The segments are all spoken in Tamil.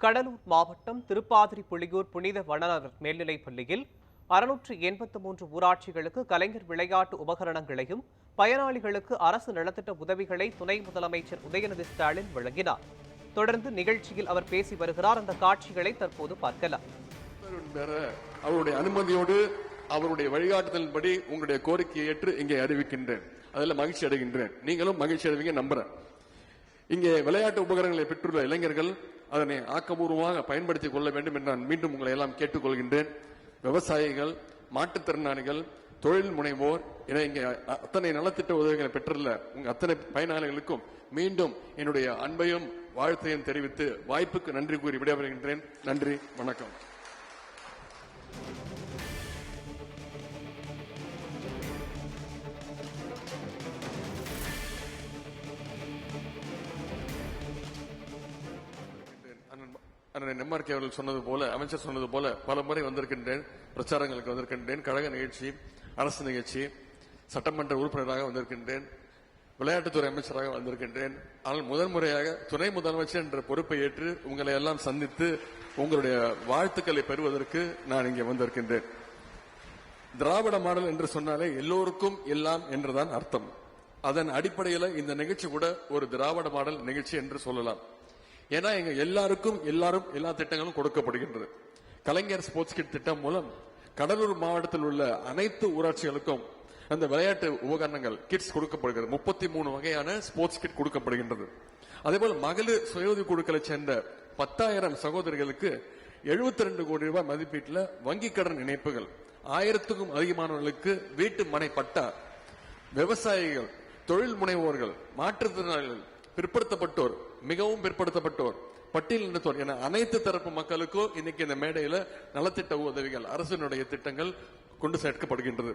கடலூர் மாவட்டம் திருப்பாதிரி புலியூர் புனித வனனர் மேல்நிலைப் பள்ளியில் 683 ஊராட்சிகளுக்கு கலைஞர் விளையாட்டு உபகரணங்களையும் பயனாளிகளுக்கு அரசு நலத்திட்ட உதவிகளை துணை முதலமைச்சர் உதயநிதி ஸ்டாலின் வழங்கினார். தொடர்ந்து நிகழ்ச்சியில் அவர் பேசி வருகிறார். அந்த காட்சிகளை தற்போது பார்க்கலாம். அவருடைய அனுமதியோடு அவருடைய வழிகாட்டுதலின்படி உங்களுடைய கோரிக்கையை ஏற்று இங்கே அறிவிக்கின்றேன். அதில் மகிழ்ச்சி அடைகின்றேன். நீங்களும் மகிழ்ச்சி அடைவீங்க நம்புறேன். இங்கே விளையாட்டு உபகரணங்களை பெற்றுள்ள இளைஞர்கள் அதனை ஆக்கப்பூர்வமாக பயன்படுத்திக் கொள்ள வேண்டும் என்று நான் மீண்டும் உங்களை எல்லாம் கேட்டுக்கொள்கின்றேன். விவசாயிகள், மாற்றுத்திறனாளிகள், தொழில் முனைவோர் என இங்கே அத்தனை நலத்திட்ட உதவிகளை பெற்றுள்ள உங்க அத்தனை பயனாளிகளுக்கும் மீண்டும் என்னுடைய அன்பையும் வாழ்த்தையும் தெரிவித்து வாய்ப்புக்கு நன்றி கூறி விடைபெறுகின்றேன். நன்றி, வணக்கம். எம்ஆர்கே அவர்கள் சொன்னது போல, அமைச்சர் சொன்னது போல பல முறை வந்திருக்கின்றேன். பிரச்சாரங்களுக்கு வந்திருக்கின்றேன். கழக நிகழ்ச்சி, அரசு நிகழ்ச்சி, சட்டமன்ற உறுப்பினராக வந்திருக்கின்றேன். விளையாட்டுத்துறை அமைச்சராக வந்திருக்கின்றேன். ஆனால் முதன்முறையாக துணை முதலமைச்சர் என்ற பொறுப்பை ஏற்று உங்களை எல்லாம் சந்தித்து உங்களுடைய வாழ்த்துக்களை பெறுவதற்கு நான் இங்கே வந்திருக்கின்றேன். திராவிட மாடல் என்று சொன்னாலே எல்லோருக்கும் எல்லாம் என்றுதான் அர்த்தம். அதன் அடிப்படையில் இந்த நிகழ்ச்சி கூட ஒரு திராவிட மாடல் நிகழ்ச்சி என்று சொல்லலாம். ஏன்னா எங்க எல்லாருக்கும் எல்லா திட்டங்களும் கொடுக்கப்படுகின்றது. கலைஞர் ஸ்போர்ட்ஸ் கிட் திட்டம் மூலம் கடலூர் மாவட்டத்தில் உள்ள அனைத்து ஊராட்சிகளுக்கும் அந்த விளையாட்டு உபகரணங்கள் கிட்ஸ் கொடுக்கப்படுகிறது. 33 வகையான ஸ்போர்ட்ஸ் கிட் கொடுக்கப்படுகின்றது. அதேபோல் மகளிர் சுய உதவி குழுக்களை சேர்ந்த 10,000 சகோதரிகளுக்கு 72 கோடி ரூபாய் மதிப்பீட்டில் வங்கி கடன் இணைப்புகள், 1000க்கும் அதிகமானவர்களுக்கு வீட்டு மனை பட்டா, விவசாயிகள், தொழில் முனைவோர்கள், மாற்றுத்திறனாளிகள், பிற்படுத்தப்பட்டோர், மிகவும் பிற்படுத்தப்பட்டோர், பட்டியலினத்தோர் என அனைத்து தரப்பு மக்களுக்கும் இன்னைக்கு இந்த மேடையில நலத்திட்ட உதவிகள், அரசினுடைய திட்டங்கள் கொண்டு சேர்க்கப்படுகின்றது.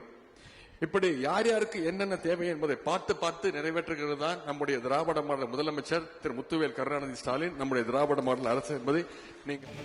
இப்படி யார் யாருக்கு என்னென்ன தேவை என்பதை பார்த்து நிறைவேற்றுகிறது தான் நம்முடைய திராவிட மாடல் முதலமைச்சர் திரு முத்துவேல் கருணாநிதி ஸ்டாலின், நம்முடைய திராவிட மாடல் அரசு என்பதை நீங்கள்